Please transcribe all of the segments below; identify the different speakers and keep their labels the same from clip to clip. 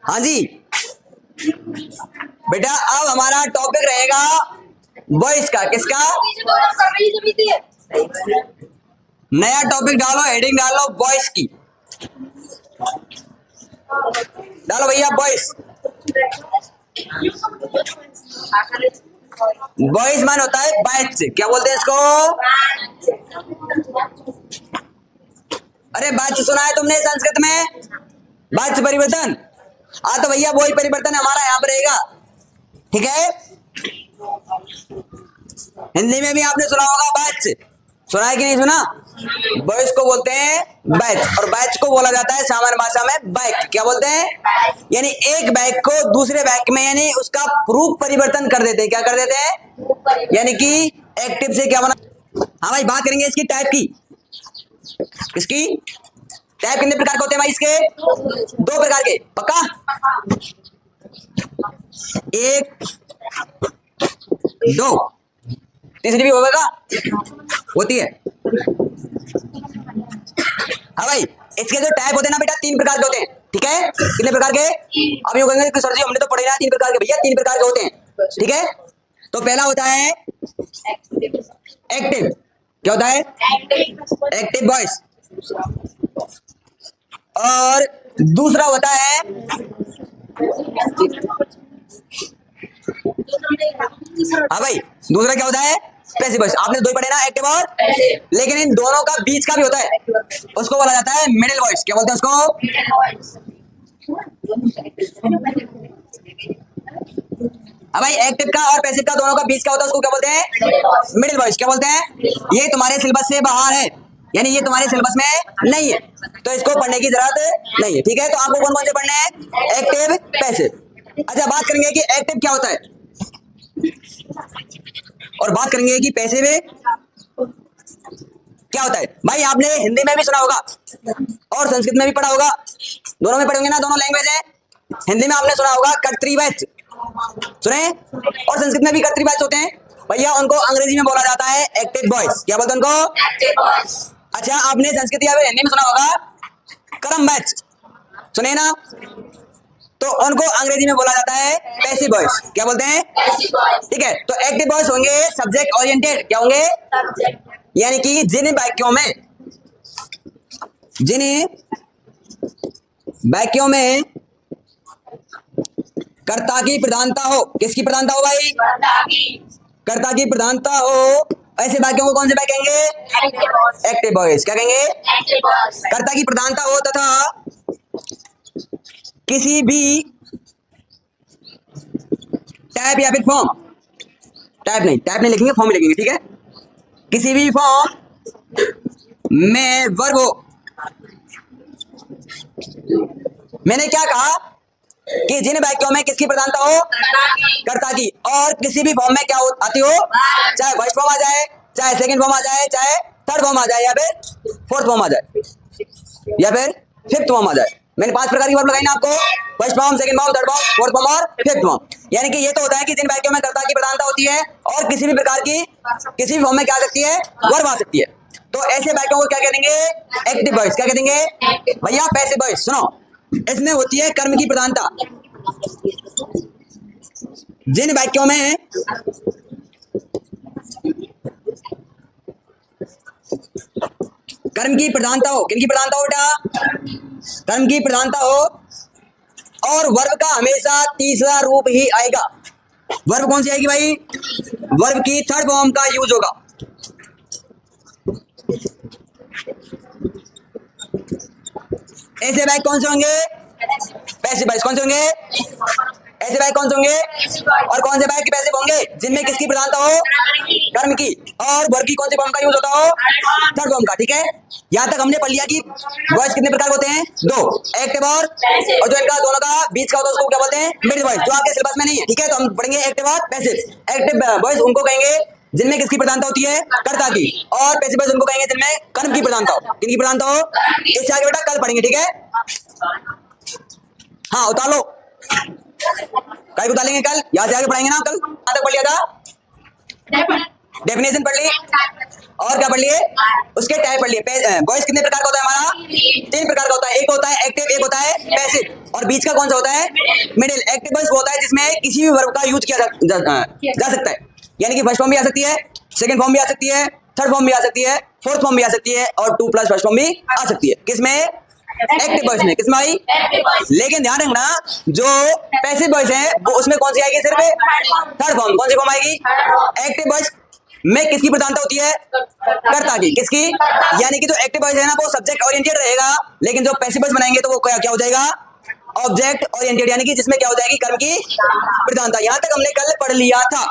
Speaker 1: हाँ जी बेटा, अब हमारा टॉपिक रहेगा वॉइस का। किसका? नया टॉपिक डालो, हेडिंग डालो वॉइस की। डालो भैया वॉइस। वॉइस मान होता है बाइट। क्या बोलते हैं इसको? अरे बात सुना है तुमने संस्कृत में? बात परिवर्तन। हाँ तो भैया वही परिवर्तन हमारा यहाँ पर रहेगा। ठीक है, हिंदी में भी आपने सुना होगा बैच। सुना है कि नहीं सुना? वॉइस को बोलते हैं बैच, और बैच को बोला जाता है सामान्य भाषा में बैक। क्या बोलते हैं? यानी एक बैक को दूसरे बैक में यानी उसका रूप परिवर्तन कर देते हैं। क्या कर देते हैं? यानी कि एक्टिव से क्या बना। हाँ भाई, बात करेंगे इसकी टाइप की। किसकी टाइप? कितने प्रकार के होते हैं भाई इसके? 2 प्रकार के। पक्का? एक, 2, तीसरी भी होगा? होती है। हाँ भाई, इसके जो टाइप होते हैं ना बेटा 3 प्रकार के होते हैं। ठीक है, कितने प्रकार के? अब ये कहेंगे कि सर जी हमने तो पढ़े ना 3 प्रकार के। भैया 3 प्रकार के होते हैं। ठीक है, तो पहला होता है एक्टिव। क्या होता है? Active voice. और दूसरा होता है हाँ भाई, दूसरा क्या होता है? Passive voice. आपने 2 पढ़े ना, एक्टिव और। लेकिन इन दोनों का बीच का भी होता है, उसको बोला जाता है मिडिल वॉइस। क्या बोलते हैं उसको? हाँ भाई, एक्टिव का और पैसिव का दोनों का बीच का होता है, उसको क्या बोलते हैं? Middle voice. क्या बोलते हैं? ये तुम्हारे सिलेबस से बाहर है, यानी ये तुम्हारे सिलेबस में नहीं है, तो इसको पढ़ने की जरूरत नहीं है। ठीक है, तो आपको कौन कौन से पढ़ने हैं? Active, passive. अच्छा, बात करेंगे कि एक्टिव क्या होता है और बात करेंगे कि पैसिव क्या होता है। भाई आपने हिंदी में भी सुना होगा और संस्कृत में भी पढ़ा होगा, दोनों में पढ़ेंगे ना, दोनों लैंग्वेज है। हिंदी में आपने सुना होगा कर्तृवाच्य, सुने? और संस्कृत में भी कर्तृवाच्य होते हैं भैया, उनको अंग्रेजी में बोला जाता है एक्टिव वॉइस। क्या बोलते हैं उनको? Active voice. अच्छा, आपने संस्कृत या हिंदी में सुना होगा कर्मवाच्य, सुने ना? तो उनको अंग्रेजी में बोला जाता है पैसिव वॉइस। क्या बोलते हैं? Passive voice. ठीक है, तो एक्टिव वॉइस होंगे सब्जेक्ट ओरिएंटेड। क्या होंगे? सब्जेक्ट। यानी कि जिन वाक्यों में कर्ता की प्रधानता हो। किसकी प्रधानता हो भाई? कर्ता की प्रधानता हो, ऐसे वाक्यों को कौन से वाक्य कहेंगे? Active voice. क्या कहेंगे? कर्ता की प्रधानता हो तथा किसी भी टाइप या फिर फॉर्म, टाइप नहीं लिखेंगे, फॉर्म में लिखेंगे। ठीक है, किसी भी फॉर्म में वर्ब हो। मैंने क्या कहा कि जिन वाक्यों में किसकी प्रधानता हो? कर्ता की। और किसी भी फॉर्म में क्या आती हो? चाहे फर्स्ट फॉर्म आ जाए, चाहे सेकंड फॉर्म आ जाए, चाहे थर्ड फॉर्म आ जाए, या फिर फोर्थ फॉर्म आ जाए, या फिर फिफ्थ फॉर्म आ जाए। मैंने 5 प्रकार की वर्ब लगाई ना आपको, first form, second form, third form, fourth form और फिफ्थ फॉर्म। यानी कि ये तो होता है कि जिन वाक्यों में कर्ता की प्रधानता होती है और किसी भी प्रकार की किसी भी फॉर्म में क्या आ सकती है? वर्ब आ सकती है। तो ऐसे वाक्यों को क्या कह देंगे? Active voice. क्या कह देंगे भैया? Passive voice. सुनो, इसमें होती है कर्म की प्रधानता। जिन वाक्यों में कर्म की प्रधानता हो, किनकी प्रधानता हो बेटा? कर्म की प्रधानता हो, और वर्ब का हमेशा तीसरा रूप ही आएगा। वर्ब कौन सी आएगी भाई? वर्ब की थर्ड फॉर्म का यूज होगा। ऐसे वाक्य कौन से होंगे? Passive voice. कौन से होंगे? ऐसे वाक्य कौन से होंगे? और कौन से वाक्य पैसिव होंगे? जिनमें किसकी प्रधानता हो? कर्म की। और वर्ब की कौन सी फॉर्म का यूज होता हो? थर्ड फॉर्म का। ठीक है, यहाँ तक हमने पढ़ लिया कि वॉइस कितने प्रकार होते हैं? 2, एक्टिव और जो इनका दोनों का बीच का होता है उसको क्या बोलते हैं? मिडिल वॉइस, जो आपके सिलेबस में नहीं है। ठीक है, तो हम पढ़ेंगे एक्टिव और पैसिव। एक्टिव वॉइस उनको कहेंगे जिनमें किसकी प्रधानता होती है? कर्ता की। और पैसिव वॉइस उनको कहेंगे जिनमें कर्म की प्रधानता हो। किनकी प्रधानता हो? इससे आगे बेटा कल पढ़ेंगे। ठीक है, हाँ उतार लो, कल उतार लेंगे, कल यहाँ से आगे पढ़ाएंगे ना। कल कहाँ तक पढ़ लिया था? डेफिनेशन पढ़ ली, और क्या पढ़ लिए? उसके टाइप पढ़ लिए। वॉइस कितने प्रकार का होता है हमारा? 3 प्रकार का होता है। एक होता है एक्टिव, एक होता है होता है पैसिव, और बीच का कौन सा होता है मिडिल। एक्टिव वॉइस वो होता है जिसमें किसी भी वर्ब का यूज किया जा सकता है, यानी कि फर्स्ट फॉर्म भी आ सकती है, सेकंड फॉर्म भी आ सकती है, थर्ड फॉर्म भी आ सकती है, फोर्थ फॉर्म भी आ सकती है, और 2 प्लस फर्स्ट फॉर्म भी आ सकती है। किसमें? एक्टिव वॉइस में। किसमें आई? लेकिन ध्यान रखना, जो पैसिव वॉइस है वो उसमें कौन सी आएगी? सिर्फ थर्ड फॉर्म। कौन सी फॉर्म आएगी? एक्टिव वॉइस में किसकी प्रधानता होती है? कर्ता की। किसकी? यानी कि जो एक्टिव वॉइस है ना वो सब्जेक्ट ओरिएंटेड रहेगा, लेकिन जो पैसिव वॉइस बनाएंगे तो वो क्या हो जाएगा? ऑब्जेक्ट ओरिएंटेड, यानी कि जिसमें क्या हो जाएगी? कर्म की प्रधानता। यहां तक हमने कल पढ़ लिया था,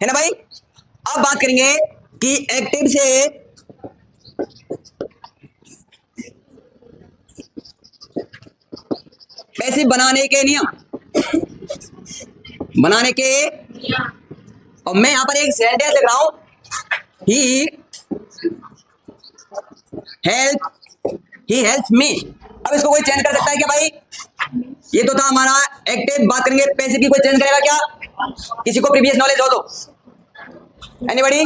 Speaker 1: है ना भाई। अब बात करेंगे कि एक्टिव से पैसिव बनाने के नियम, बनाने के, और मैं यहां पर एक सेंटेंस लिख रहा हूं, ही हेल्प्स मी। अब इसको कोई चेंज कर सकता है क्या भाई? ये तो था हमारा एक्टिव। बात करेंगे पैसिव की, कोई चेंज करेगा क्या? किसी को प्रीवियस नॉलेज हो तो? एनीबॉडी?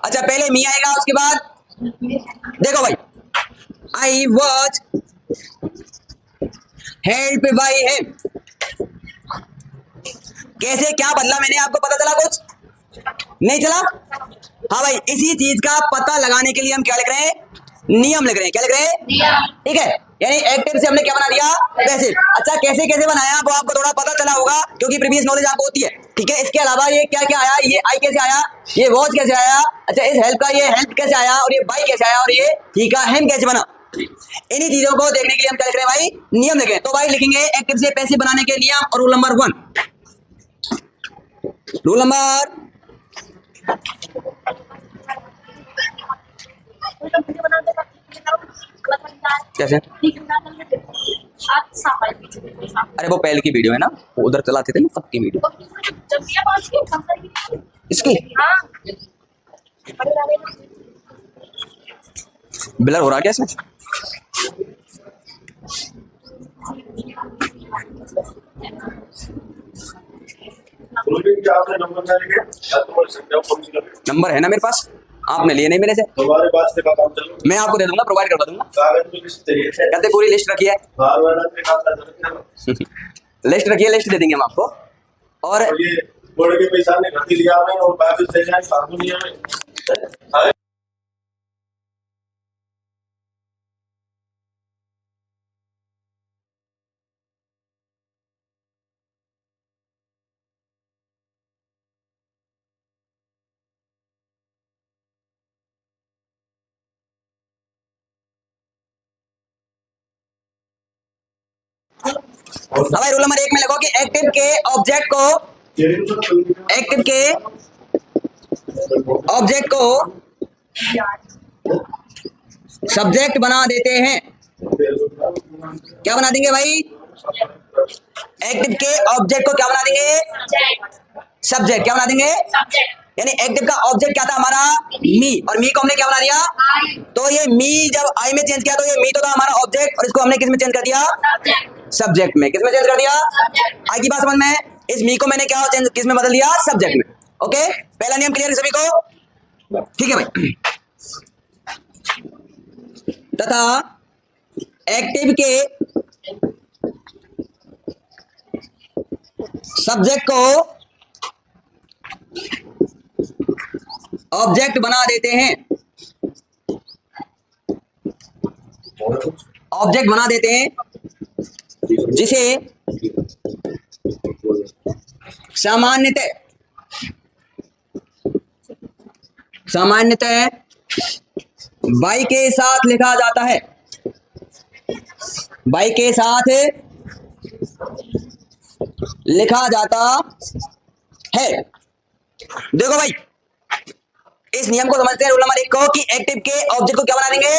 Speaker 1: अच्छा, पहले मी आएगा, उसके बाद देखो भाई, I was help by him. कैसे, क्या बदला मैंने? आपको पता चला कुछ? नहीं चला? हाँ भाई, इसी चीज का पता लगाने के लिए हम क्या लिख रहे हैं? नियम लिख रहे हैं। क्या लिख रहे हैं? ठीक है, यानी एक्टिव से हमने क्या बना दिया? पैसिव। अच्छा, कैसे कैसे बनाया वो आपको थोड़ा पता चला होगा, क्योंकि प्रीवियस नॉलेज आपको होती है। ठीक है, इसके अलावा ये क्या क्या आया? ये आई कैसे आया? ये वॉच कैसे आया? अच्छा, इस हेल्प का ये हेल्प कैसे आया? और ये बाई कैसे आया? और ये ही का हेम कैसे बना? इन्हीं चीजों को देखने के लिए हम क्या लिख रहे हैं भाई? नियम लिखें। तो भाई लिखेंगे एक्टिव से पैसिव बनाने के नियम, और रूल नंबर 1। रूल नंबर कैसे? अरे वो पहले की वीडियो है ना, वो उधर चलाते थे ना सबकी वीडियो। इसकी ब्लर हो रहा क्या इसमें? नंबर है ना मेरे पास, आपने लिए नहीं मेरे से। तुम्हारे पास से काम चलो, मैं आपको दे दूंगा, प्रोवाइड करवा दूंगा। कहते पूरी लिस्ट रखी है, लिस्ट रखिए, लिस्ट दे देंगे हम आपको। और ये थोड़े के पैसा ने घर लिया हमें, और पैसे से जाए साधु नहीं हमें। भाई रूल नंबर 1 में लिखो कि एक्टिव के ऑब्जेक्ट को सब्जेक्ट बना देते हैं। क्या बना देंगे भाई? एक्टिव के ऑब्जेक्ट को क्या बना देंगे? सब्जेक्ट। क्या बना देंगे? यानी एक्टिव का ऑब्जेक्ट क्या था हमारा? मी, और मी को हमने क्या बना दिया? तो ये मी जब आई में चेंज किया तो ये मी तो था हमारा ऑब्जेक्ट, और इसको हमने किस में चेंज कर दिया? सब्जेक्ट में। किस में चेंज कर दिया? आई की बात समझ में? इस मी को मैंने क्या चेंज, किस में बदल दिया? सब्जेक्ट में। ओके, पहला नियम क्लियर है सभी को? ठीक है भाई। तथा एक्टिव के सब्जेक्ट को ऑब्जेक्ट बना देते हैं। ऑब्जेक्ट बना देते हैं जिसे सामान्यतः बाई के साथ लिखा जाता है। बाई के साथ लिखा जाता है। देखो भाई, इस नियम को समझते हैं रूल नंबर 1 को कि एक्टिव के ऑब्जेक्ट को क्या बना देंगे?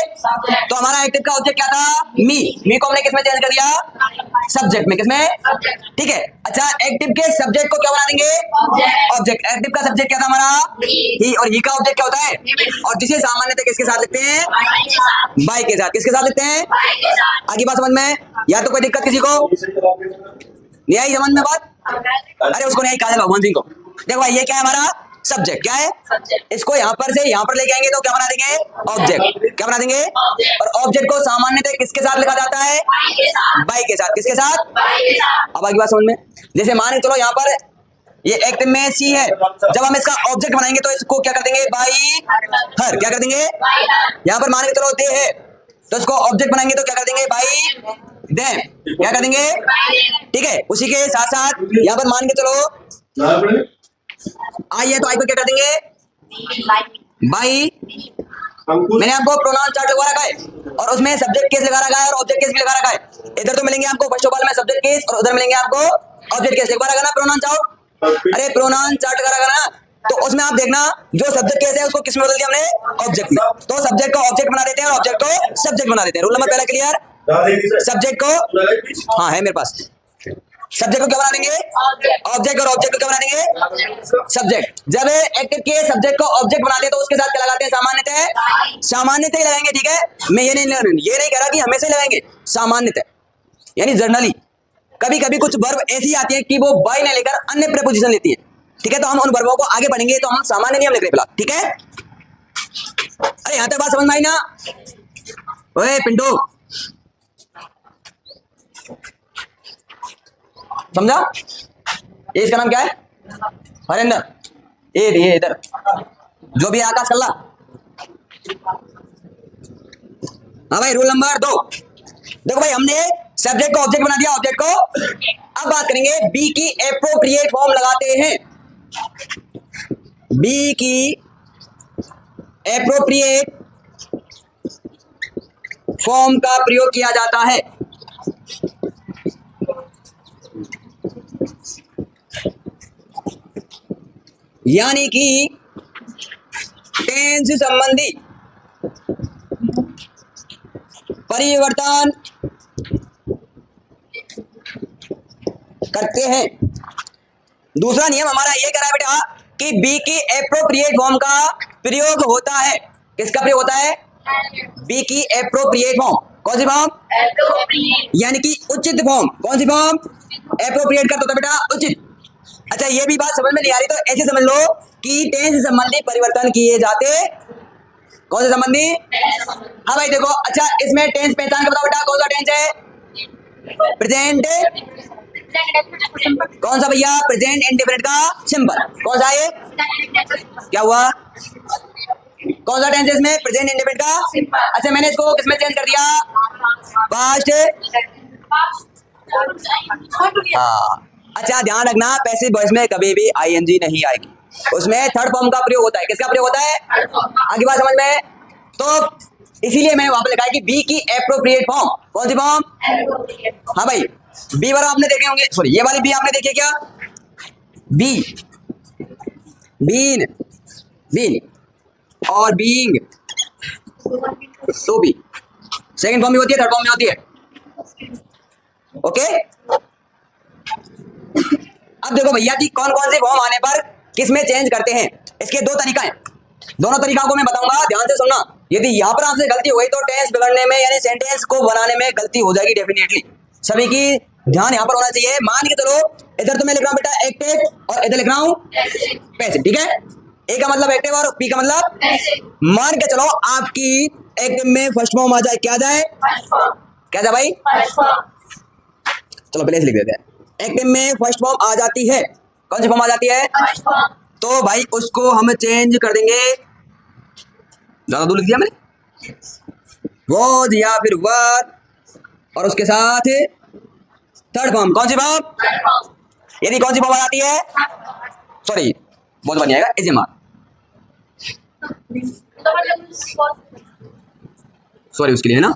Speaker 1: तो हमारा एक्टिव का ऑब्जेक्ट क्या था? मी। मी को हमने किसमें चेंज कर दिया? सब्जेक्ट में। किसमें? ठीक है। अच्छा, एक्टिव के सब्जेक्ट को क्या बना देंगे? ऑब्जेक्ट। एक्टिव का सब्जेक्ट क्या था हमारा? ही, और ही का ऑब्जेक्ट क्या होता है? और जिसे सामान्यतः किसके साथ लिखते हैं? बाई के साथ। किसके साथ लिखते हैं? आगे बात समझ में? या तो कोई दिक्कत किसी को नहीं आई समझ में बात? अरे उसको नहीं आई, काजल भगवान सिंह को। देखो भाई, ये क्या है हमारा? सब्जेक्ट। क्या है? इसको यहां पर से यहां पर लेके आएंगे तो क्या बना देंगे? ऑब्जेक्ट। क्या बना देंगे? और ऑब्जेक्ट को सामान्यतः किसके साथ लिखा जाता है? बाई के साथ। किसके साथ? अब आगे बात समझ में। जैसे मान के चलो यहां पर ये एक्ट में सी है, जब हम इसका ऑब्जेक्ट बनाएंगे तो इसको क्या कर देंगे? By her. क्या कर देंगे? यहां पर मान के चलो दे है, तो इसको ऑब्जेक्ट बनाएंगे तो क्या कर देंगे? By them. क्या कर देंगे? ठीक है। उसी के साथ साथ यहां पर मान के चलो आई है, तो आई को क्या कर देंगे? बाई। मैंने आपको प्रोनाउन चार्ट लगवा रखा है और उसमें सब्जेक्ट केस लगा रखा है और ऑब्जेक्ट केस भी लगा रखा है। इधर तो मिलेंगे आपको फर्स्ट ऑफ ऑल में सब्जेक्ट केस और उधर मिलेंगे आपको ऑब्जेक्ट केस। लगवा रखा ना प्रोनाउन चार्ट? अरे प्रोनाउन चार्ट लगा रखा ना, तो उसमें आप देखना जो सब्जेक्ट केस है उसको किस में बदल दिया हमने? ऑब्जेक्ट में। तो सब्जेक्ट को ऑब्जेक्ट बना देते हैं और ऑब्जेक्ट को सब्जेक्ट बना देते हैं। रूल नंबर पहला क्लियर? सब्जेक्ट को, हाँ है मेरे पास, सब्जेक्ट को क्या बना देंगे? ऑब्जेक्ट। और ऑब्जेक्ट को क्या बना देंगे? सब्जेक्ट। जब एक्टिव के सब्जेक्ट को ऑब्जेक्ट बनाते हैं तो उसके साथ क्या लगाते हैं? सामान्यतः। सामान्यतः ही लगाएंगे। ठीक है, मैं ये नहीं कह रहा कि हमेशा ही लगाएंगे, सामान्यतः यानी जनरली। कभी कभी कुछ वर्ब ऐसी आती है कि वो बाय ने लेकर अन्य प्रीपोजिशन लेती है। ठीक है, तो हम उन वर्बों को आगे पढ़ेंगे, तो हम सामान्य नियम लिख रहे हैं। ठीक है, अरे यहां तक बात समझ में आई ना? ओए पिंटू, समझा? ये इसका नाम क्या है? हरेंद्र। ये इधर जो भी आकाश कल्ला। हाँ भाई, रूल नंबर 2। देखो भाई, हमने सब्जेक्ट को ऑब्जेक्ट बना दिया, ऑब्जेक्ट को। अब बात करेंगे बी की एप्रोप्रिएट फॉर्म लगाते हैं। बी की एप्रोप्रिएट फॉर्म का प्रयोग किया जाता है। यानी कि टेंस संबंधी परिवर्तन करते हैं। दूसरा नियम हमारा ये कह रहा है बेटा कि बी की एप्रोप्रिएट फॉर्म का प्रयोग होता है। किसका प्रयोग होता है? बी की एप्रोप्रिएट फॉर्म। कौन सी फॉर्म? यानी कि उचित फॉर्म। कौन सी फॉर्म? एप्रोप्रिएट का तो होता बेटा उचित। अच्छा, ये भी बात समझ में नहीं आ रही तो ऐसे समझ लो कि टेंस संबंधी परिवर्तन किए जाते। कौन से संबंधी? हाँ भाई देखो, अच्छा इसमें टेंस पहचान के बताओ बेटा, कौन सा टेंस है? प्रेजेंट। कौन सा भैया? प्रेजेंट इंडेफिनिट का सिंपल। कौन सा है? क्या हुआ? कौन सा टेंस है इसमें? प्रेजेंट इंडेफिनिट का। अच्छा, मैंने इसको किसमें चेंज कर दिया? पास्ट। हाँ, अच्छा ध्यान रखना, पैसिव वॉइस में कभी भी आईएनजी नहीं आएगी, उसमें थर्ड फॉर्म का प्रयोग होता है। किसका प्रयोग होता है? आगे बात समझ में। तो इसीलिए मैंने वहां पर लिखा है कि बी की एप्रोप्रिएट फॉर्म। कौन सी फॉर्म? हाँ भाई, बी वाला आपने देखे होंगे, सॉरी ये वाली बी आपने देखी है क्या? बी, बीन, बीन और बीइंग, तो बी सेकंड फॉर्म में होती है, थर्ड फॉर्म में होती है। ओके, अब देखो भैया कि कौन कौन से फॉर्म आने पर किस में चेंज करते हैं। इसके दो तरीका हैं, दोनों तरीकों को मैं बताऊंगा, ध्यान से सुनना। यदि यहाँ पर आपसे गलती हो गई तो टेंस बिगड़ने में यानी सेंटेंस को बनाने में गलती हो जाएगी डेफिनेटली। सभी की ध्यान यहाँ पर होना चाहिए। मान के चलो इधर तो मैं लिख रहा हूँ बेटा एक्टिव और इधर लिख रहा हूँ पैसिव। ठीक है, ए का मतलब एक्टिव और पी का मतलब पैसिव। मान के चलो आपकी एक्टिव में फर्स्ट फॉर्म आ जाए, क्या जाए? क्या जाए भाई? चलो पहले से लिख देते हैं। एक्टिव में फर्स्ट फॉर्म आ जाती है, कौन सी फॉर्म आ जाती है? तो भाई उसको हम चेंज कर देंगे, ज्यादा दूर लिख दिया मैंने, वॉज या फिर वर, और उसके साथ थर्ड फॉर्म। कौन सी फॉर्म? यदि कौन सी फॉर्म आ जाती है? सॉरी बहुत बन जाएगा एजेमार, सॉरी उसके लिए है ना।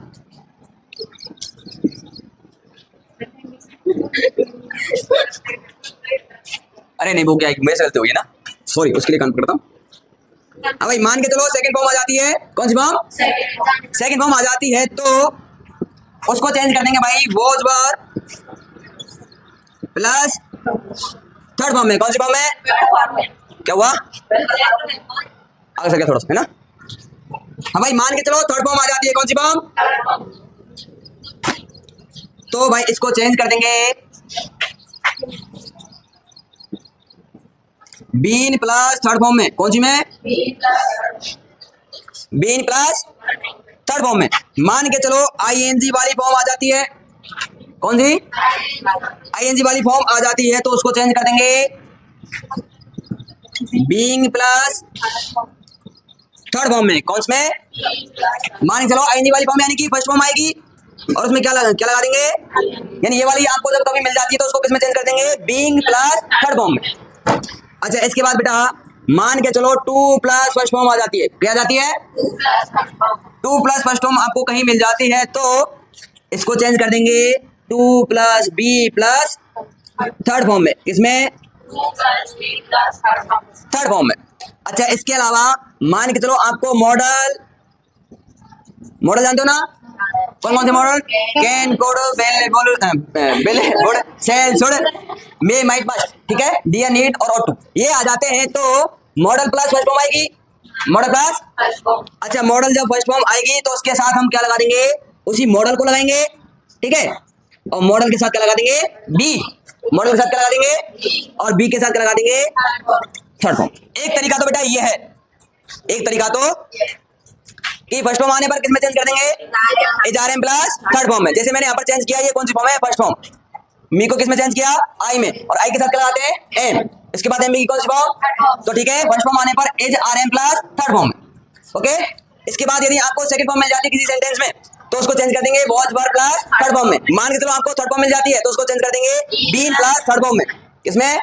Speaker 1: अरे नहीं वो क्या मेरे से गलती हो गई ना, सॉरी उसके लिए काम करता हूँ। अब भाई मान के चलो सेकंड फॉर्म आ जाती है, कौन सी फॉर्म? सेकंड फॉर्म आ जाती है तो उसको चेंज कर देंगे भाई, was were plus third form में। कौन सी फॉर्म में? क्या हुआ? आगे सर थोड़ा सा है ना। हाँ भाई मान के चलो थर्ड फॉर्म आ जाती है, कौन सी फॉर्म? तो भाई इसको चेंज कर देंगे बीन प्लस थर्ड फॉर्म में, कौन सी में? बीन प्लस थर्ड फॉर्म में। मान के चलो आईएनजी वाली फॉर्म आ जाती है, कौन सी? आईएनजी वाली फॉर्म आ जाती है तो उसको चेंज कर देंगे बीइंग प्लस थर्ड फॉर्म में, कौन में? मान के चलो आईएनजी वाली फॉर्म यानी कि फर्स्ट फॉर्म आएगी और उसमें क्या लगा देंगे, यानी ये वाली आपको जब कभी मिल जाती है तो उसको किस में चेंज कर देंगे? बीइंग प्लस थर्ड फॉर्म में। अच्छा इसके बाद बेटा मान के चलो 2 प्लस फर्स्ट फॉर्म आ जाती है, क्या जाती है? 2 प्लस फर्स्ट फॉर्म आपको कहीं मिल जाती है तो इसको चेंज कर देंगे 2 plus be plus third form में, किसमें? थर्ड फॉर्म में। अच्छा इसके अलावा मान के चलो आपको मॉडल जानते हो ना, कौन से मॉडल? कैन कोड बेले सेल छोड़ मे माइट मस्ट, ठीक है, डियर नीड और ऑट टू, ये आ जाते हैं तो मॉडल प्लस फर्स्ट फॉर्म आएगी, मॉडल प्लस। अच्छा मॉडल जब फर्स्ट फॉर्म आएगी तो उसके साथ हम क्या लगा देंगे? उसी मॉडल को लगाएंगे, ठीक है, और मॉडल के साथ क्या लगा देंगे? बी। मॉडल के साथ क्या लगा देंगे? और बी के साथ क्या लगा देंगे? Third form. एक तरीका तो बेटा ये है, एक तरीका तो कि फर्स्ट फॉर्म आने पर किस में चेंज कर देंगे? एचआरएम प्लस थर्ड फॉर्म में। जैसे मैंने यहाँ पर चेंज किया, ये कौन सी फॉर्म है? First form. मी को किस में चेंज किया? आई में, और आई के साथ क्या लगाते हैं? एम। इसके बाद एम की कौन सी फॉर्म? तो ठीक है, फर्स्ट फॉर्म आने पर एचआरएम प्लस थर्ड फॉर्म में। ओके, इसके बाद यदि आपको सेकंड फॉर्म मिल जाती है किसी सेंटेंस में तो उसको चेंज कर देंगे was were plus third form में। मान के चलो आपको थर्ड फॉर्म मिल जाती है तो उसको चेंज कर देंगे बीन प्लस थर्ड फॉर्म में, किसमें?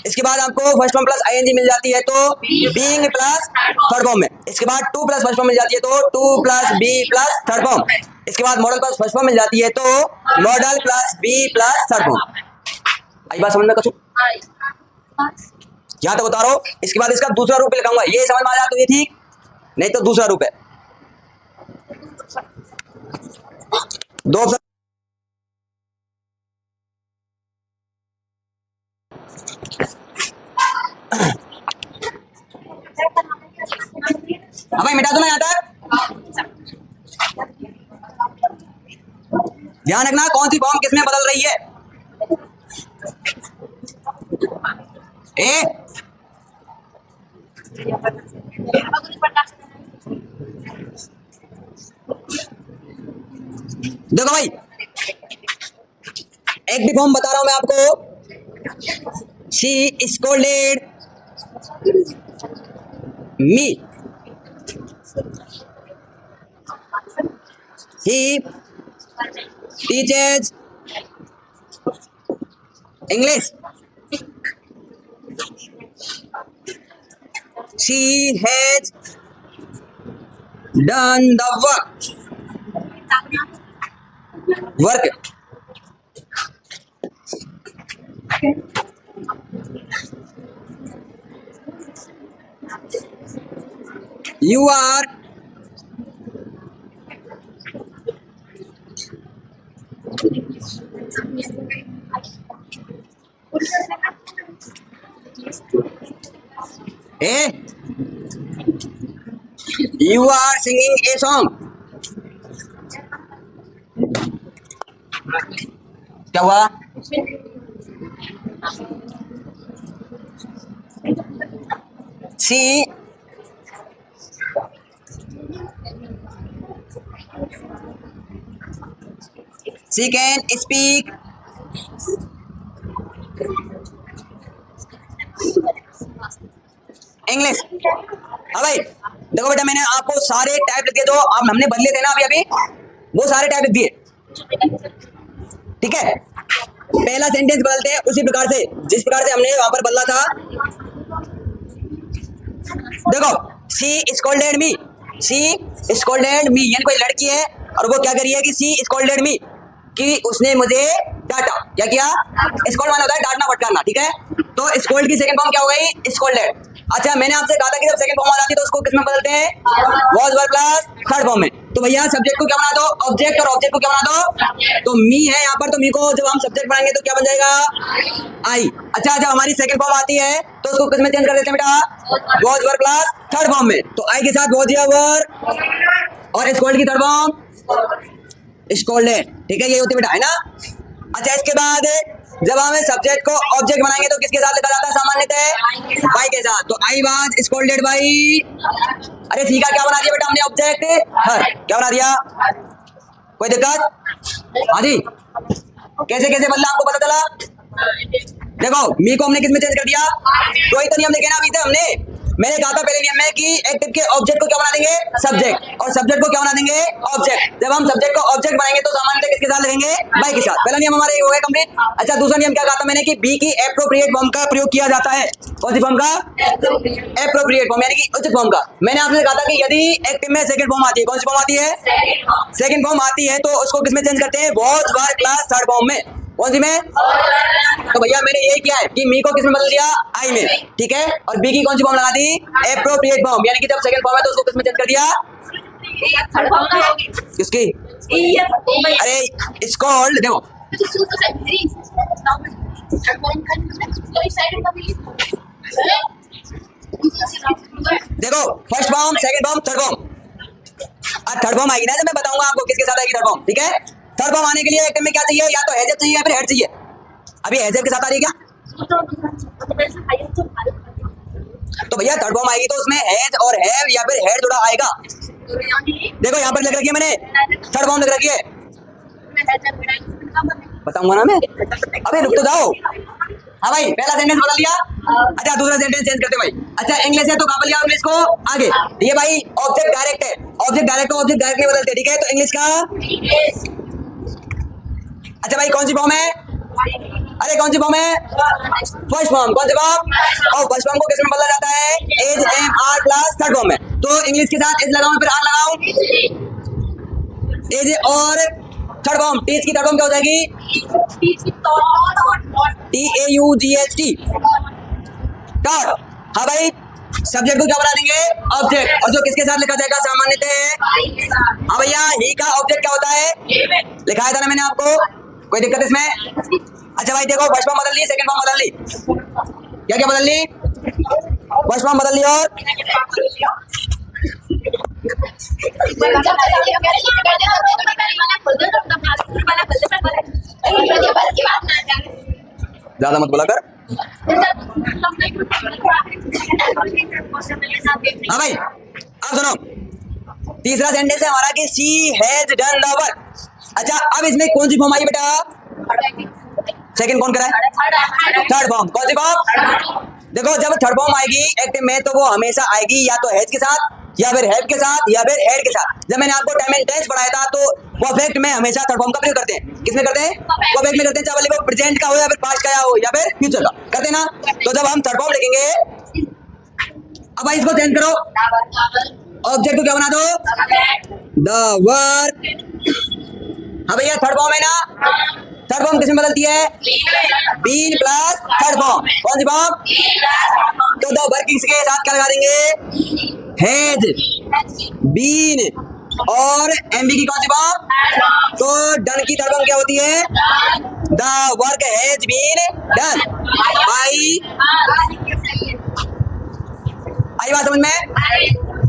Speaker 1: इसके बाद आपको फर्स्ट फॉर्म प्लस आईएनजी मिल जाती है तो बीइंग प्लस थर्ड फॉर्म में। इसके बाद 2 प्लस फर्स्ट फॉर्म मिल जाती है तो 2 plus be plus third form. इसके बाद मॉडल प्लस फर्स्ट फॉर्म मिल जाती है तो modal plus be plus third form. आई बात समझ में कछु? यहाँ तक उतारो। इसके बाद इसका दूसरा रूप लिखाऊंगा, ये समझ में आ जाए तो ये ठीक, नहीं तो दूसरा रूप है। दो ऑप्शन, हाँ भाई मिटा दो ना यहाँ तक। ध्यान रखना कौन सी फॉर्म किसमें बदल रही है। ए देखो भाई, एक भी फॉर्म बता रहा हूं मैं आपको। She scolded me, he teaches English, she has done the work. You are you are singing a song. क्या हुआ? She can speak English. हाँ भाई देखो बेटा, मैंने आपको सारे टाइप लिख दिए जो आप हमने बदले थे ना अभी वो सारे टाइप लिख दिए, ठीक है। पहला सेंटेंस बदलते हैं उसी प्रकार से जिस प्रकार से हमने वहां पर बदला था। देखो, she scolded me, she scolded मी यानी कोई लड़की है और वो क्या कर रही है कि शी स्कोल्डेड मी, कि उसने मुझे डांटा। क्या किया? स्कोल्ड माना होता है डांटना फटकारना, ठीक है। तो स्कोल्ड की सेकंड फॉर्म क्या हो गई? स्कोल्डेड। अच्छा मैंने आपसे कहा था कि जब सेकंड फॉर्म आ जाती है तो उसको किसमें बदलते हैं? Was were plus third form में। तो भैया सब्जेक्ट को क्या बना दो? ऑब्जेक्ट, और ऑब्जेक्ट को क्या बना दो? तो मी है यहाँ पर, तो मी को जब हम सब्जेक्ट बनाएंगे तो क्या बन जाएगा? आई। अच्छा जब हमारी सेकंड फॉर्म आती है तो उसको किसमें चेंज कर देते हैं बेटा? Was were plus third form में। तो आई के साथ वॉज या वर, और स्कोल्ड की थर्ड फॉर्म स्कोल्डेड, ठीक है, ये होती बेटा, है ना। अच्छा इसके बाद जब हमें सब्जेक्ट को ऑब्जेक्ट बनाएंगे तो किसके साथ लिखा जाता है सामान्यतः? बाई के साथ। तो आई वाज स्कोल्डेड बाई, अरे सी का क्या बना दिया बेटा हमने ऑब्जेक्ट हर, क्या बना दिया? कोई दिक्कत? हाँ जी, कैसे कैसे बदला आपको पता चला? देखो मी को हमने किस में चेंज कर दिया? कोई तो नियम लिखे ना अभी तक हमने, मैंने कहा था पहले नियम में कि एक्टिव के ऑब्जेक्ट को क्या बना देंगे? सब्जेक्ट, और सब्जेक्ट को क्या बना देंगे? ऑब्जेक्ट। जब हम सब्जेक्ट को ऑब्जेक्ट बनाएंगे तो सामान्यतः किसके साथ लिखेंगे? बाई के साथ। पहला नियम हमारा ये हो गया कंप्लीट। अच्छा दूसरा नियम क्या कहा था मैंने कि बी की एप्रोप्रिएट फॉर्म का प्रयोग किया जाता है। कौन सी फॉर्म का? एप्रोप्रिएट फॉर्म, यानी कि उचित फॉर्म का। मैंने आपसे कहा था कि यदि एक्टिव में सेकंड फॉर्म आती है, कौन सी फॉर्म आती है? सेकंड फॉर्म आती है तो उसको किसमें चेंज करते हैं? Was were plus third form में। कौन सी में? तो भैया मैंने ये किया है कि मी को किसमें बदल दिया? आई में, ठीक है। और बी की कौन सी फॉर्म लगा दी? एप्रोप्रिएट फॉर्म, यानी कि जब सेकंड फॉर्म है तो उसको किसमें चेंज कर दिया? किसकी? अरे स्कॉल्ड, देखो देखो first form, second form, third form. अब थर्ड फॉर्म आएगी ना, जब मैं बताऊंगा आपको किसके साथ आएगी थर्ड फॉर्म, ठीक है। थर्ड फॉर्म आने के लिए एक्टिव में क्या चाहिए? या तो हैजर चाहिए या फिर हेड चाहिए। अभी हैजर के साथ आ रही है क्या? तो भैया थर्ड फॉर्म आएगी तो उसमें हैज और हैव या फिर हेड जुड़ा आएगा। देखो यहाँ पर लिख रखी है मैंने, थर्ड फॉर्म लिख रखी है, बताऊंगा ना मैं। अबे रुक तो जाओ। हाँ भाई पहला सेंटेंस बदल लिया। अच्छा दूसरा सेंटेंस चेंज करते भाई। अच्छा इंग्लिश है तो कहाँ पर लिया इंग्लिश को? आगे। ये भाई ऑब्जेक्ट डायरेक्ट है, ऑब्जेक्ट डायरेक्ट को ऑब्जेक्ट डायरेक्ट नहीं बदलते, ठीक है। तो इंग्लिश का अच्छा भाई कौन सी फॉर्म है? अरे कौन सी फॉर्म है? First form. कौन सी फॉर्म? और फर्स्ट फॉर्म को किस में बदला जाता है? Is am are plus third form में। तो इंग्लिश के साथ एज लगाऊं फिर आर लगाऊं? एज और थर्ड फॉर्म, टीच की थर्ड फॉर्म क्या हो जाएगी? TAUGHT, taught. हाँ भाई सब्जेक्ट को क्या बना देंगे? ऑब्जेक्ट, और जो किसके साथ लिखा जाएगा सामान्यतः? हाँ भैया ही का ऑब्जेक्ट क्या होता है? लिखाया था ना मैंने आपको, कोई दिक्कत इसमें? अच्छा भाई देखो फर्स्ट फॉर्म बदल ली, सेकंड फॉर्म बदल ली, क्या क्या बदल ली? फर्स्ट फॉर्म बदल ली और ज्यादा मत बोला कर। हाँ भाई अब सुनो, तीसरा सेंटेंस है हमारा कि she has done the work. अच्छा अब इसमें कौन सी फॉर्म आई बेटा? सेकंड कौन कराए? Third form. कौन सी फॉर्म? देखो जब थर्ड फॉर्म आएगी एक्टिव में तो वो हमेशा आएगी या तो हैज के साथ या फिर हैव के साथ या फिर हेड के साथ। जब मैंने आपको टाइम एंड टेंस पढ़ाया था तो परफेक्ट में हमेशा थर्ड फॉर्म का प्रयोग करते हैं। किसमें करते हैं? परफेक्ट में करते हैं, चाहे वो प्रेजेंट का हो या फिर पास्ट का हो या फिर फ्यूचर का, करते हैं ना। तो जब हम थर्ड फॉर्म लिखेंगे, अब भाई इसको चेंज करो, ऑब्जेक्ट को क्या बना दो? The work. हाँ भैया थर्ड फॉर्म है ना, थर्ड फॉर्म किसमें बदलती है? Been plus third form. कौन सी फॉर्म? तो द वर्किंग्स के साथ क्या लगा देंगे? हैज, बीन और एमबी की कौन सी फॉर्म? तो डन की थर्ड फॉर्म क्या होती है? The work has been done by. आई बात समझ में?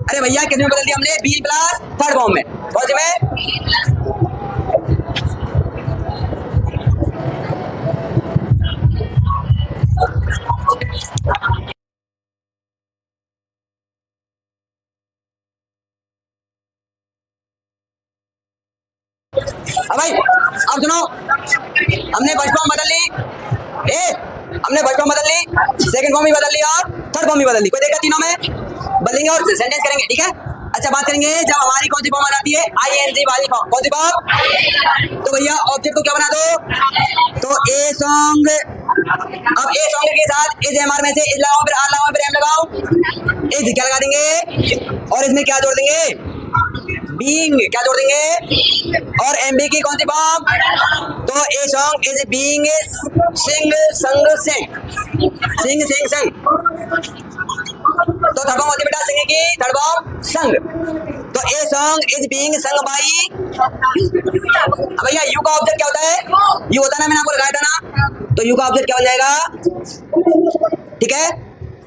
Speaker 1: अरे भैया किसमें बदल दिया हमने? बीन प्लस थर्ड फॉर्म में। कौन सी में? अब भाई अब सुनो, हमने फर्स्ट फॉर्म बदल ली, हमने फर्स्ट फॉर्म बदल ली, सेकंड फॉर्म भी बदल ली और थर्ड फॉर्म भी बदल ली। कोई देखा तीनों में बदलेंगे और सेंटेंस करेंगे, ठीक है। अच्छा बात करेंगे जब हमारी कौन सी फॉर्म आ जाती है? ING वाली फॉर्म। कौन सी फॉर्म? तो भैया ऑब्जेक्ट को क्या बना दो? तो ए सॉन्ग। अब ए सॉन्ग के साथ एज एमआर में से एज लगाओ फिर आर लगाओ फिर एम लगाओ, एज क्या लगा देंगे और इसमें क्या जोड़ देंगे? बीइंग। क्या जोड़ देंगे? और एमबी की कौन सी फॉर्म? तो ए सॉन्ग इज बीइंग सिंग संग सिंग, सिंग सिंग संग। तो थर्ड फॉर्म होती है बेटा सिंग की, थर्ड फॉर्म संग। तो ए सॉन्ग इज बीइंग संग बाई। भैया यू का ऑब्जेक्ट क्या होता है? यू होता है ना, मैंने आपको लगाया था ना। तो यू का ऑब्जेक्ट क्या बन जाएगा? ठीक है।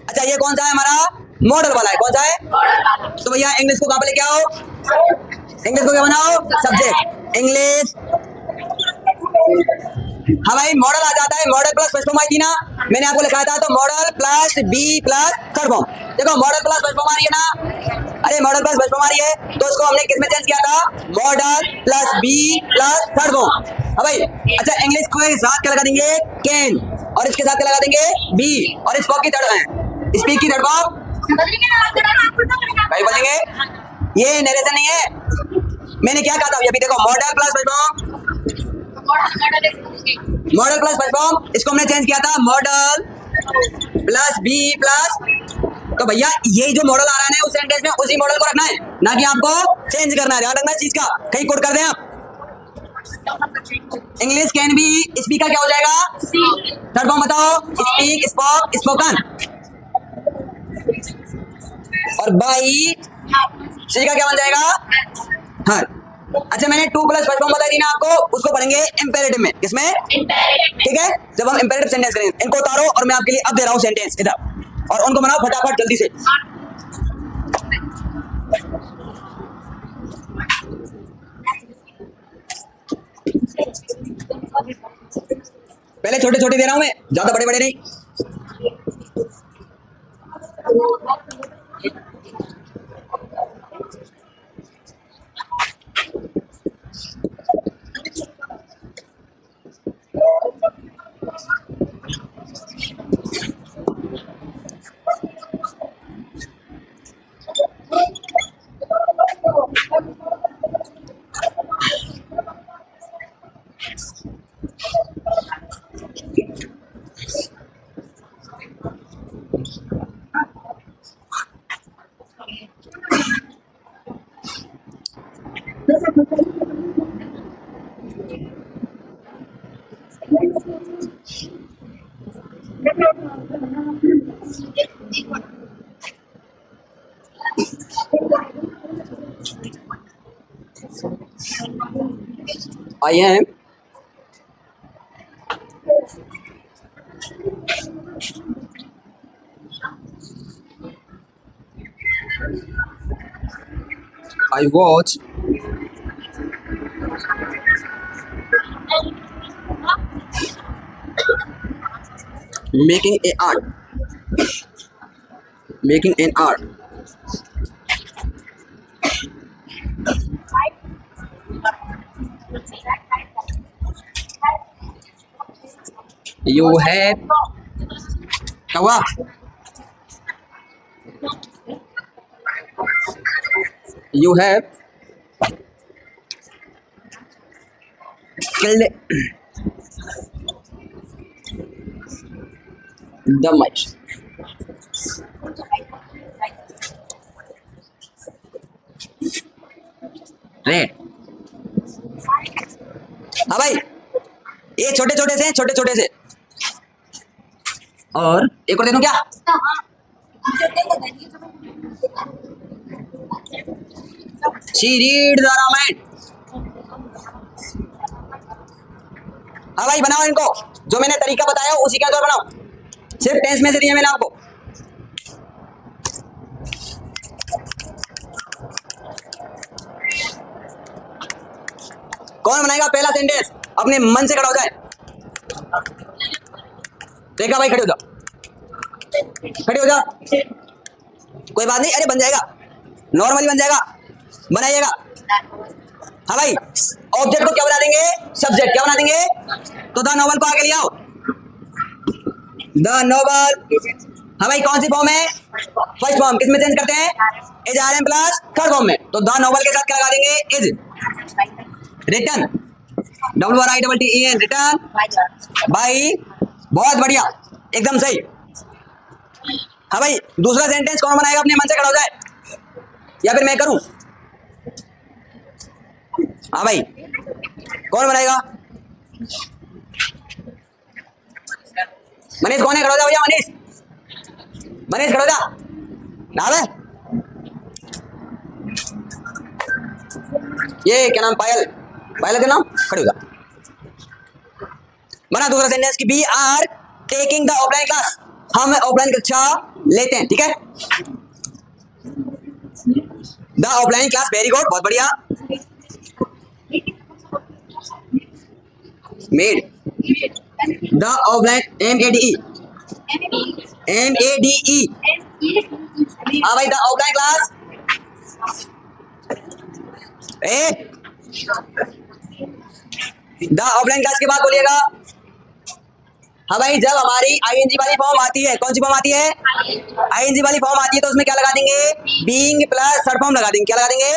Speaker 1: अच्छा ये कौन सा है हमारा? मॉडल वाला है। कौन सा है? तो भैया इंग्लिश को कहाँ पे लेके आओ? इंग्लिश को क्या बनाओ? सब्जेक्ट। इंग्लिश हाँ भाई मॉडल आ जाता है, मॉडल प्लस फर्स्ट फॉर्म आई थी ना, मैंने आपको लिखा था, तो modal plus be plus third form. देखो मॉडल प्लस फर्स्ट फॉर्म आ रही है ना, अरे मॉडल प्लस फर्स्ट फॉर्म आ रही है, तो उसको हमने किस में चेंज किया था, modal plus be plus third form. हाँ भाई अच्छा, इंग्लिश को साथ क्या लगा देंगे, कैन, और इसके साथ क्या लगा देंगे, बी, और स्पीक की थर्ड स्पीक की थर्ड फॉर्म भाई बोलेंगे। ये नरेशन नहीं है, मैंने क्या कहा था अभी देखो, modal plus first form, model plus first form, इसको हमने चेंज किया था मॉडल प्लस बी प्लस। तो भैया ये जो मॉडल आ रहा है ना उस सेंटेंस में उसी मॉडल को रखना है, ना कि आपको चेंज करना है, ध्यान रखना इस चीज का, कहीं कोड कर दें आप। इंग्लिश कैन बी, स्पीक का क्या हो जाएगा, थर्ड फॉर्म बताओ, स्पीक, स्पोक, स्पोकन, और बाई सी का क्या बन जाएगा, हाँ। अच्छा मैंने टू प्लस फर्स्ट फॉर्म बताई थी ना आपको, उसको पढ़ेंगे इंपेरेटिव में, किसमें, ठीक है, जब हम इंपेरेटिव सेंटेंस करेंगे। इनको उतारो और मैं आपके लिए अब दे रहा हूं सेंटेंस इधर, और उनको बनाओ फटाफट जल्दी से। पहले छोटे छोटे दे रहा हूं मैं, ज्यादा बड़े बड़े नहीं। I am I watch making a art, making an art. You have क्या हुआ, you have killed the mice. Red, हाँ भाई ये छोटे छोटे से, छोटे छोटे से, और एक और दे दूं क्या, She read the रामायण। हाँ भाई बनाओ इनको, जो मैंने तरीका बताया उसी के अनुसार बनाओ, सिर्फ टेंस में से दिया मैंने आपको। कौन बनाएगा पहला सेंटेंस, अपने मन से खड़ा हो जाए, देखा भाई, खड़े हो जाओ, खड़े हो जाओ, कोई बात नहीं, अरे बन जाएगा, नॉर्मली बन जाएगा, बनाइएगा। हाँ भाई ऑब्जेक्ट को क्या बना देंगे, सब्जेक्ट, क्या बना देंगे, तो द नोवेल को आगे ले आओ, द नोवेल। हाँ भाई कौन सी फॉर्म है, फर्स्ट फॉर्म, किस में चेंज करते हैं, is are am plus third form में, तो द नोवेल के साथ क्या लगा देंगे, is written, WRITTEN, written by, बहुत बढ़िया, एकदम सही। हाँ भाई दूसरा सेंटेंस कौन बनाएगा, अपने मन से खड़ा हो जाए, या फिर मैं करूं, हाँ भाई कौन बनाएगा, मनीष कौन है, खड़ा हो जा भैया, मनीष, मनीष खड़ा हो जा, नाम है ये क्या नाम, पायल, पायल का नाम, खड़े हो जा, बना दूसरा सेंटेंस की, we are taking the offline class, हम ऑफलाइन कक्षा लेते हैं, ठीक है, the offline class, very good, बहुत बढ़िया, मेड, द ऑब्लाइट MADE हाँ भाई the offline class the offline class के बाद बोलिएगा। हाँ भाई जब हमारी आईएनजी वाली फॉर्म आती है, कौन सी फॉर्म आती है? आईएनजी वाली फॉर्म आती है तो उसमें क्या लगा देंगे? बीइंग प्लस थर्ड फॉर्म लगा देंगे। क्या लगा देंगे?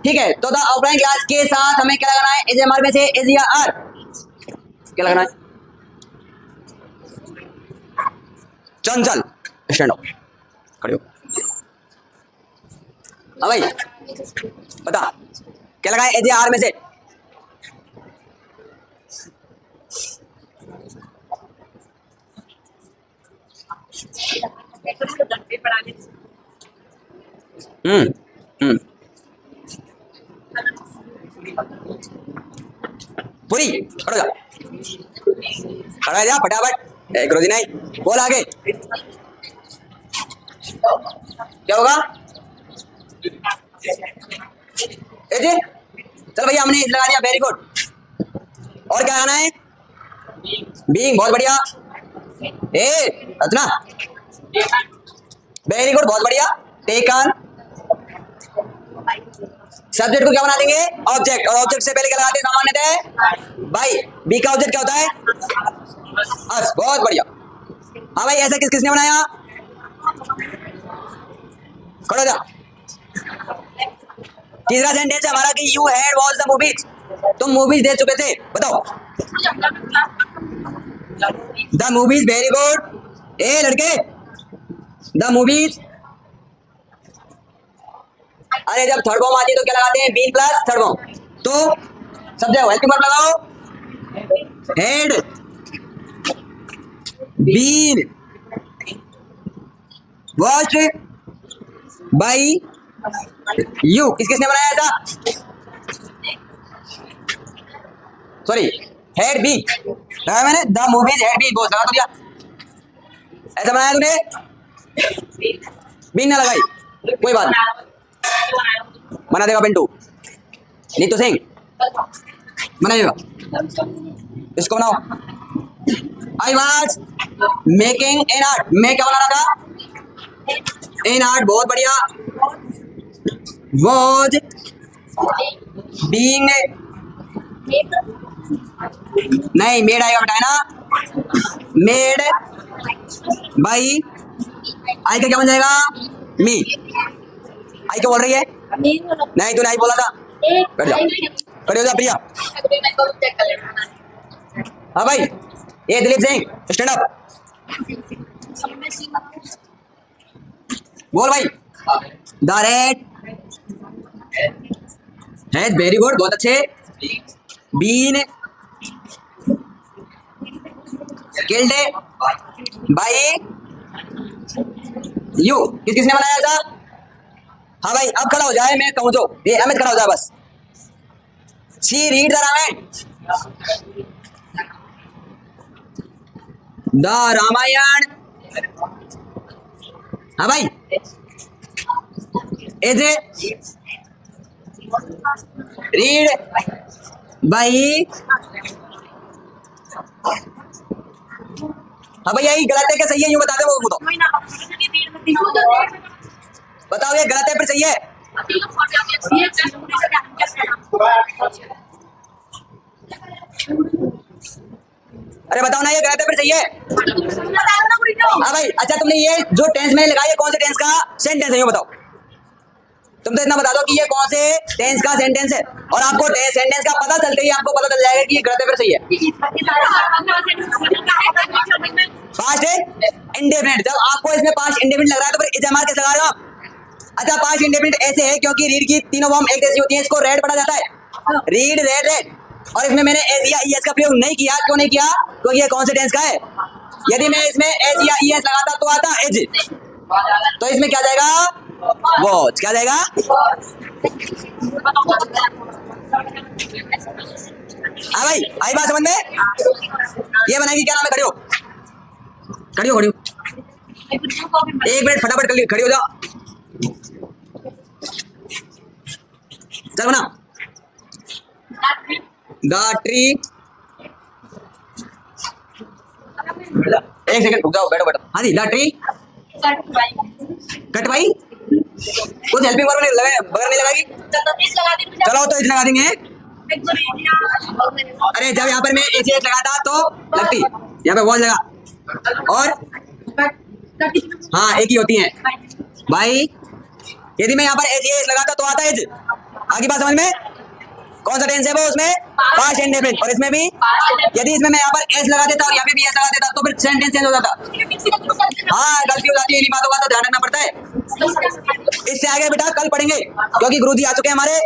Speaker 1: ठीक है। तो द ऑफलाइन क्लास के साथ हमें क्या लगाना है? एज में से एज या आर क्या लगाना है? चंचल स्टैंड अप खड़े हो। हाँ भाई बता क्या लगा है? एज या आर में से पूरी खड़ो जा, खड़ा जा फटाफट। एक रोजी नहीं बोल आगे क्या होगा? जी चल भैया हमने लगा दिया, वेरी गुड। और क्या लगाना है? बीइंग, बहुत बढ़िया। रचना वेरी गुड, बहुत बढ़िया। टेकन, सब्जेक्ट को क्या बना देंगे? ऑब्जेक्ट। और ऑब्जेक्ट से पहले क्या लगाते हैं सामान्यतः? भाई बी का ऑब्जेक्ट क्या होता है? अस, बहुत बढ़िया। हाँ भाई ऐसा किसने बनाया? खड़ो जा। तीसरा सेंटेंस है हमारा कि you had watch the movies, तुम मूवीज देख चुके थे, बताओ। The movies, very good. लड़के द मूवीज, अरे जब थर्ड फॉर्म आती है तो क्या लगाते हैं? Been plus third form. तो सब जगह हेल्पिंग वर्ब लगाओ। Had been watched by you, किसने बनाया ऐसा? सॉरी हेड बी लगाया मैंने। द मूवीज हेड बीन, बहुत लगा तो दिया। ऐसा बनाया तूने? बीन ना लगाई, कोई बात नहीं, बना देगा पिंटू। नीतू सिंह बनाइएगा, इसको बनाओ। I was making an art, मैं क्या बना रहा था? एन आर्ट, बहुत बढ़िया। वॉज बीइंग, नहीं मेड आएगा बेटा, है ना? मेड बाई, आई का क्या बन जाएगा? मी। आई क्या बोल रही है? नहीं तू नहीं बोला था। कर जा, खड़े हो जा प्रिया। हाँ भाई ये दिलीप सिंह स्टैंड अप बोल भाई। The red has, very good, बहुत अच्छे। बीन किल्ड बाय यू, किसने बनाया था? हाँ भाई अब खड़ा हो जाए, मैं कहूँ तो ये अमित खड़ा हो जाए बस। She read the Ramayana, the Ramayana. हाँ भाई इज रीड बाई, हाँ भाई यही गलत है क्या सही है? यूं बता दे वो तो बताओ, ये गलत है फिर सही है? अरे बताओ ना, ये गलत है फिर सही है? हाँ भाई अच्छा तुमने ये जो टेंस में लगाया कौन से टेंस का सेंटेंस है ये बताओ। तुम तो इतना बता दो कि ये कौन से टेंस का सेंटेंस है, और आपको सेंटेंस का पता चलते ही आपको पता चल जाएगा कि ये गलत है फिर सही है। पास्ट इंडेफिनिट, जब आपको इसमें पास्ट इंडेफिनिट लग रहा है तो फिर इजमार किस लगा रहे हो आप? अच्छा पास्ट इंडेफिनिट ऐसे है क्योंकि रीड की तीनों फॉर्म एक जैसी होती है, इसको रेड पढ़ा जाता है, रीड रेड रेड। और इसमें मैंने एस या ईएस का प्रयोग नहीं किया, क्यों नहीं किया? क्योंकि ये कौन से टेंस का है। यदि मैं इसमें एस या ईएस लगाता तो आता एज, तो इसमें क्या जाएगा? वॉच, क्या जाएगा? हाँ भाई आई बात समझ में? ये बनाएगी क्या नाम है? खड़ी हो खड़ी हो खड़ी हो, एक मिनट फटाफट कर ली, खड़ी हो जाओ। चल बना। द ट्री एक सेकंड रुक जाओ, बैठो बैठो। हाँ जी, द ट्री कट भाई, कुछ हेल्पिंग वर्ब लगे बगैर नहीं लगाएगी। चलो तो इस लगा देंगे। अरे जब यहाँ पर मैं एच लगाता तो लगती, यहाँ पे वॉज लगा और हाँ एक ही होती है भाई। यदि मैं यहाँ पर एच लगाता तो आता एज। आगे बात समझ में? कौन सा टेंस है वो, उसमें पास्ट इंडेफिनिट, और इसमें भी यदि इसमें मैं यहाँ पर एस लगा देता और यहाँ पे भी एस लगा देता तो फिर सेंटेंस चेंज हो जाता। हाँ गलती हो जाती है, इन्हीं बातों का तो ध्यान रखना पड़ता है। इससे आगे बेटा कल पढ़ेंगे क्योंकि गुरुजी आ चुके हैं हमारे।